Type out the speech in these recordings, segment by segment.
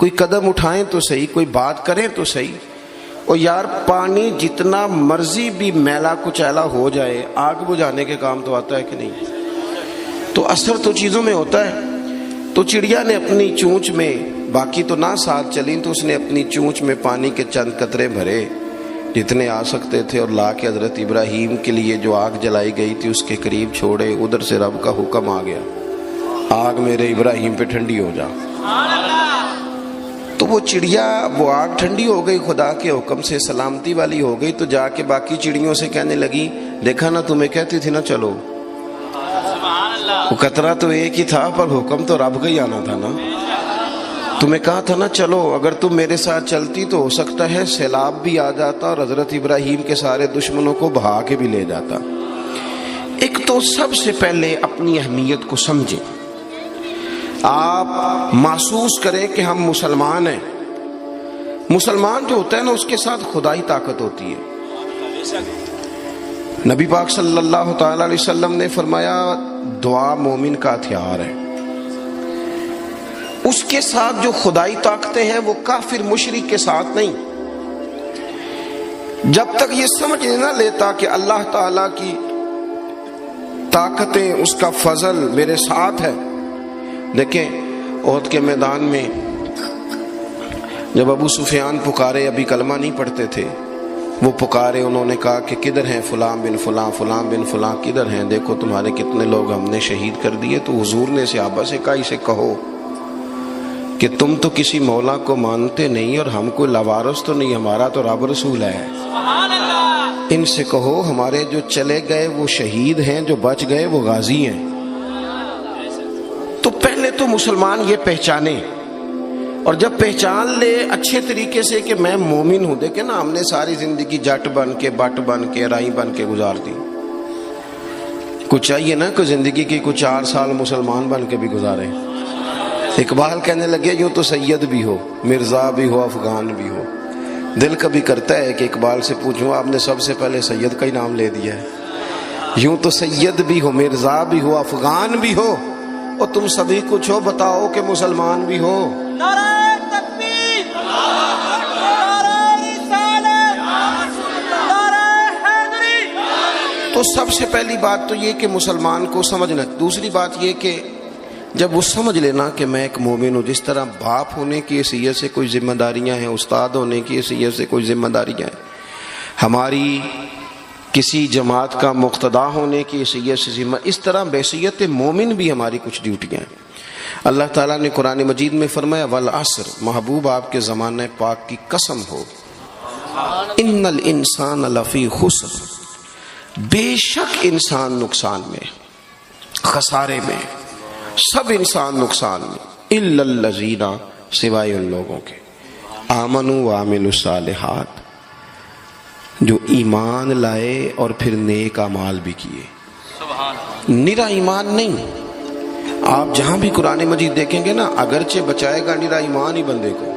کوئی قدم اٹھائیں تو صحیح، کوئی بات کریں تو صحیح۔ اور یار پانی جتنا مرضی بھی میلا کچیلا ہو جائے، آگ بجھانے کے کام تو آتا ہے کہ نہیں؟ تو اثر تو چیزوں میں ہوتا ہے۔ تو چڑیا نے اپنی چونچ میں، باقی تو نہ ساتھ چلیں، تو اس نے اپنی چونچ میں پانی کے چند قطرے بھرے جتنے آ سکتے تھے، اور لا کے حضرت ابراہیم کے لیے جو آگ جلائی گئی تھی اس کے قریب چھوڑے۔ ادھر سے رب کا حکم آ گیا، آگ میرے ابراہیم پہ ٹھنڈی ہو جا۔ تو وہ چڑیا، وہ آگ ٹھنڈی ہو گئی، خدا کے حکم سے سلامتی والی ہو گئی۔ تو جا کے باقی چڑیوں سے کہنے لگی، دیکھا نا تمہیں کہتی تھی نا چلو، وہ قطرہ تو ایک ہی تھا پر حکم تو رب کا ہی آنا تھا نا، تمہیں کہا تھا نا چلو، اگر تم میرے ساتھ چلتی تو ہو سکتا ہے سیلاب بھی آ جاتا اور حضرت ابراہیم کے سارے دشمنوں کو بہا کے بھی لے جاتا۔ ایک تو سب سے پہلے اپنی اہمیت کو سمجھیں، آپ محسوس کریں کہ ہم مسلمان ہیں۔ مسلمان جو ہوتا ہے نا اس کے ساتھ خدائی طاقت ہوتی ہے۔ نبی پاک صلی اللہ تعالی علیہ وسلم نے فرمایا دعا مومن کا ہتھیار ہے، اس کے ساتھ جو خدائی طاقتیں ہیں وہ کافر مشرک کے ساتھ نہیں۔ جب تک یہ سمجھ نہ لیتا کہ اللہ تعالی کی طاقتیں، اس کا فضل میرے ساتھ ہے۔ دیکھیں احد کے میدان میں جب ابو سفیان پکارے، ابھی کلمہ نہیں پڑھتے تھے، وہ پکارے، انہوں نے کہا کہ کدھر ہیں فلاں بن فلاں، فلاں بن فلاں کدھر ہیں، دیکھو تمہارے کتنے لوگ ہم نے شہید کر دیے۔ تو حضور نے صحابہ سے کہا اسے کہو کہ تم تو کسی مولا کو مانتے نہیں اور ہم کوئی لوارث تو نہیں، ہمارا تو رب رسول ہے، ان سے کہو ہمارے جو چلے گئے وہ شہید ہیں، جو بچ گئے وہ غازی ہیں۔ تو پہلے تو مسلمان یہ پہچانے، اور جب پہچان لے اچھے طریقے سے کہ میں مومن ہوں۔ دیکھیں نا ہم نے ساری زندگی جٹ بن کے، بٹ بن کے، رائی بن کے گزار دی، کچھ چاہیے نا کہ زندگی کی کچھ 4 سال مسلمان بن کے بھی گزارے۔ اقبال کہنے لگے یوں تو سید بھی ہو، مرزا بھی ہو، افغان بھی ہو۔ دل کبھی کرتا ہے کہ اقبال سے پوچھوں آپ نے سب سے پہلے سید کا ہی نام لے دیا ہے۔ یوں تو سید بھی ہو، مرزا بھی ہو، افغان بھی ہو، اور تم سبھی کچھ ہو، بتاؤ کہ مسلمان بھی ہو۔ نعرہ تکبیر، نعرہ رسالت، نعرہ حیدری۔ تو سب سے پہلی بات تو یہ کہ مسلمان کو سمجھنا۔ دوسری بات یہ کہ جب وہ سمجھ لینا کہ میں ایک مومن ہوں، جس طرح باپ ہونے کی حیثیت سے کوئی ذمہ داریاں ہیں، استاد ہونے کی حیثیت سے کوئی ذمہ داریاں ہیں، ہماری کسی جماعت کا مقتدا ہونے کی حیثیت سے ذمہ، اس طرح بحیثیت مومن بھی ہماری کچھ ڈیوٹیاں ہیں۔ اللہ تعالیٰ نے قرآن مجید میں فرمایا والعصر، محبوب آپ کے زمانہ پاک کی قسم ہو، ان الانسان لفی خسر، بے شک انسان نقصان میں، خسارے میں، سب انسان نقصان میں، الا الذین، سوائے ان لوگوں کے، آمنوا وعملوا الصالحات، جو ایمان لائے اور پھر نیک اعمال بھی کیے۔ نرا ایمان نہیں، آپ جہاں بھی قرآن مجید دیکھیں گے نا، اگرچہ بچائے گا نرا ایمان ہی بندے کو،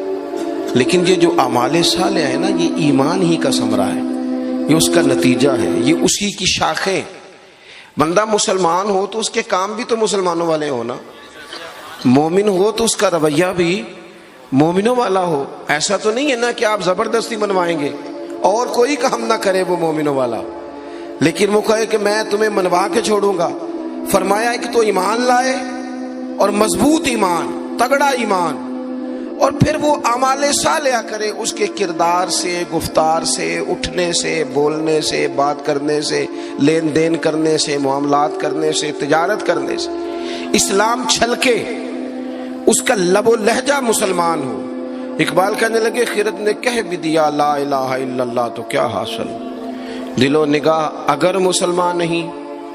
لیکن یہ جو اعمال صالح ہے نا، یہ ایمان ہی کا ثمرہ ہے، یہ اس کا نتیجہ ہے، یہ اسی کی شاخیں۔ بندہ مسلمان ہو تو اس کے کام بھی تو مسلمانوں والے ہو نا، مومن ہو تو اس کا رویہ بھی مومنوں والا ہو۔ ایسا تو نہیں ہے نا کہ آپ زبردستی منوائیں گے اور کوئی کام نہ کرے وہ مومنوں والا، لیکن وہ کہے کہ میں تمہیں منوا کے چھوڑوں گا۔ فرمایا ایک تو ایمان لائے، اور مضبوط ایمان، تگڑا ایمان، اور پھر وہ اعمال صالحہ کرے، اس کے کردار سے، گفتار سے، اٹھنے سے، بولنے سے، بات کرنے سے، لین دین کرنے سے، معاملات کرنے سے، تجارت کرنے سے اسلام چھلکے، اس کا لب و لہجہ مسلمان ہو۔ اقبال کہنے لگے خرد نے کہہ بھی دیا لا الہ الا اللہ تو کیا حاصل، دل و نگاہ اگر مسلمان نہیں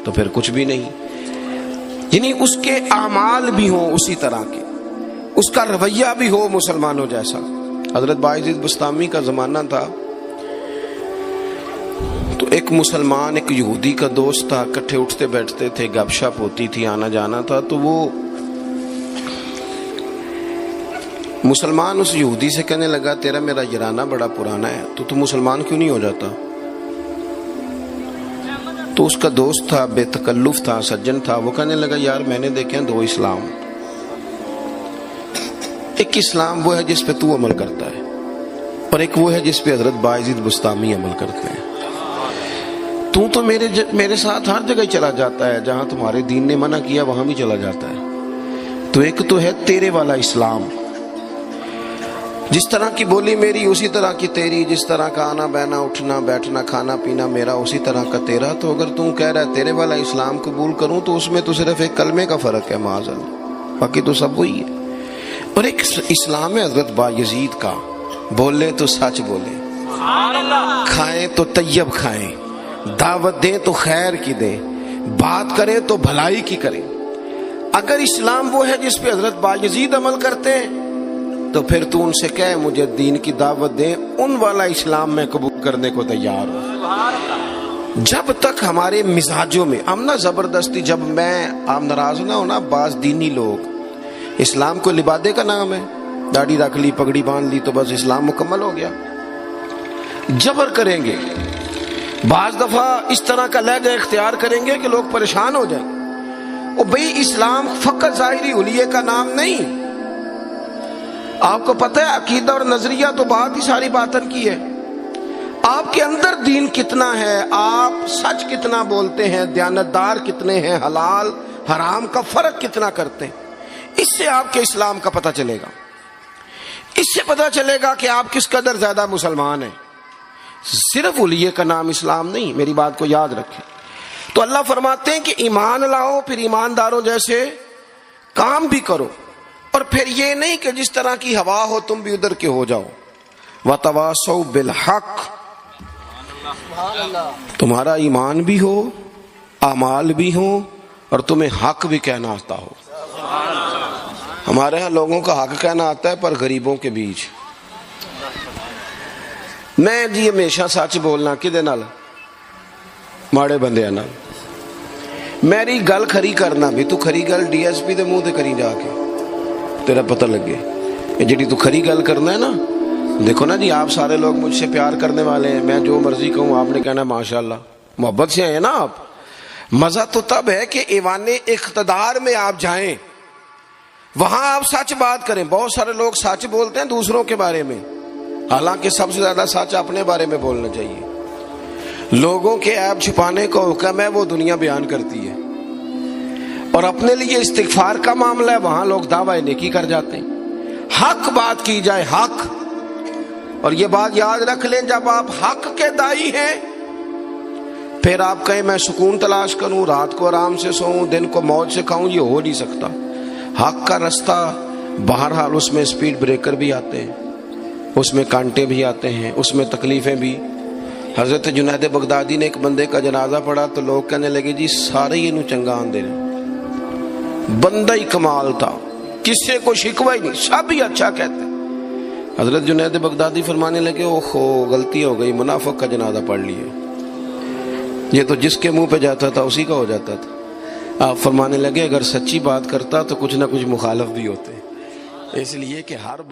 تو پھر کچھ بھی نہیں۔ یعنی اس کے اعمال بھی ہوں اسی طرح کے، اس کا رویہ بھی ہو مسلمانوں جیسا۔ حضرت باعزید بستامی کا زمانہ تھا، تو ایک مسلمان ایک یہودی کا دوست تھا، اکٹھے اٹھتے بیٹھتے تھے، گپ شپ ہوتی تھی، آنا جانا تھا۔ تو وہ مسلمان اس یہودی سے کہنے لگا تیرا میرا یارانہ بڑا پرانا ہے، تو مسلمان کیوں نہیں ہو جاتا؟ تو اس کا دوست تھا، بے تکلف تھا، سجن تھا، وہ کہنے لگا یار میں نے دیکھے 2 اسلام، ایک اسلام وہ ہے جس پہ تو عمل کرتا ہے، اور ایک وہ ہے جس پہ حضرت بایزید بستامی عمل کرتے ہیں۔ تو میرے ساتھ ہر جگہ چلا جاتا ہے، جہاں تمہارے دین نے منع کیا وہاں بھی چلا جاتا ہے۔ تو ایک تو ہے تیرے والا اسلام، جس طرح کی بولی میری اسی طرح کی تیری، جس طرح کا آنا بہنا اٹھنا بیٹھنا کھانا پینا میرا اسی طرح کا تیرا۔ تو اگر تم کہہ رہا ہے تیرے والا اسلام قبول کروں تو اس میں تو صرف ایک کلمے کا فرق ہے معاذ اللہ، باقی تو سب وہی ہے۔ اور ایک اسلام ہے حضرت بایزید کا، بولے تو سچ بولے، کھائیں تو طیب کھائیں، دعوت دیں تو خیر کی دیں، بات کریں تو بھلائی کی کریں۔ اگر اسلام وہ ہے جس پہ حضرت بایزید عمل کرتے ہیں تو پھر تو ان سے کہے مجھے دین کی دعوت دیں، ان والا اسلام میں قبول کرنے کو تیار ہوں۔ جب تک ہمارے مزاجوں میں ہم نہ زبردستی، جب آپ ناراض نہ ہونا، بعض دینی لوگ اسلام کو لبادے کا نام ہے، داڑھی رکھ لی پگڑی باندھ لی تو بس اسلام مکمل ہو گیا، جبر کریں گے، بعض دفعہ اس طرح کا لہجہ اختیار کریں گے کہ لوگ پریشان ہو جائیں۔ اور بھئی اسلام فقط ظاہری حلیے کا نام نہیں، آپ کو پتہ ہے عقیدہ اور نظریہ تو بات ہی ساری باطن کی ہے۔ آپ کے اندر دین کتنا ہے، آپ سچ کتنا بولتے ہیں، دیانتدار کتنے ہیں، حلال حرام کا فرق کتنا کرتے ہیں، اس سے آپ کے اسلام کا پتہ چلے گا۔ اس سے پتہ چلے گا کہ آپ کس قدر زیادہ مسلمان ہیں۔ صرف حلیے کا نام اسلام نہیں، میری بات کو یاد رکھیں۔ تو اللہ فرماتے ہیں کہ ایمان لاؤ، پھر ایمانداروں جیسے کام بھی کرو، اور پھر یہ نہیں کہ جس طرح کی ہوا ہو تم بھی ادھر کے ہو جاؤ۔ وَتَوَاصَوْا بِالْحَقِّ، تمہارا ایمان بھی ہو، اعمال بھی ہوں، اور تمہیں حق بھی کہنا آتا ہو۔ ہمارے ہاں لوگوں کا حق کہنا آتا ہے پر غریبوں کے بیچ میں جی ہمیشہ سچ بولنا کدے نال، ماڑے بندے نال، میری گل کھری کرنا بھی، تو کھری گل ڈی ایس پی دے منہ تے کری جا کے، تیرا پتہ لگے یہ جڑی تو کھری گل کرنا ہے نا۔ دیکھو نا جی، آپ سارے لوگ مجھ سے پیار کرنے والے ہیں، میں جو مرضی کہوں آپ نے کہنا ماشاءاللہ، محبت سے ہیں نا آپ۔ مزہ تو تب ہے کہ ایوان اقتدار میں آپ جائیں، وہاں آپ سچ بات کریں۔ بہت سارے لوگ سچ بولتے ہیں دوسروں کے بارے میں، حالانکہ سب سے زیادہ سچ اپنے بارے میں بولنا چاہیے۔ لوگوں کے عیب چھپانے کا حکم ہے، وہ دنیا بیان کرتی ہے، اور اپنے لیے استغفار کا معاملہ ہے، وہاں لوگ دعوی نیکی کر جاتے ہیں۔ حق بات کی جائے، حق، اور یہ بات یاد رکھ لیں، جب آپ حق کے دائی ہیں پھر آپ کہیں میں سکون تلاش کروں، رات کو آرام سے سوؤں، دن کو موج سے کھاؤں، یہ ہو نہیں سکتا۔ حق کا رستہ بہرحال اس میں سپیڈ بریکر بھی آتے ہیں، اس میں کانٹے بھی آتے ہیں، اس میں تکلیفیں بھی۔ حضرت جنید بغدادی نے ایک بندے کا جنازہ پڑھا تو لوگ کہنے لگے جی سارے ہی انہوں چنگا آندے رہے، بندہ ہی کمال تھا، کسی کو شکوہ ہی نہیں، سب ہی اچھا کہتے۔ حضرت جنید بغدادی فرمانے لگے اوہو غلطی ہو گئی، منافق کا جنازہ پڑھ لیے، یہ تو جس کے منہ پہ جاتا تھا اسی کا ہو جاتا تھا۔ آپ فرمانے لگے اگر سچی بات کرتا تو کچھ نہ کچھ مخالف بھی ہوتے، اس لیے کہ ہر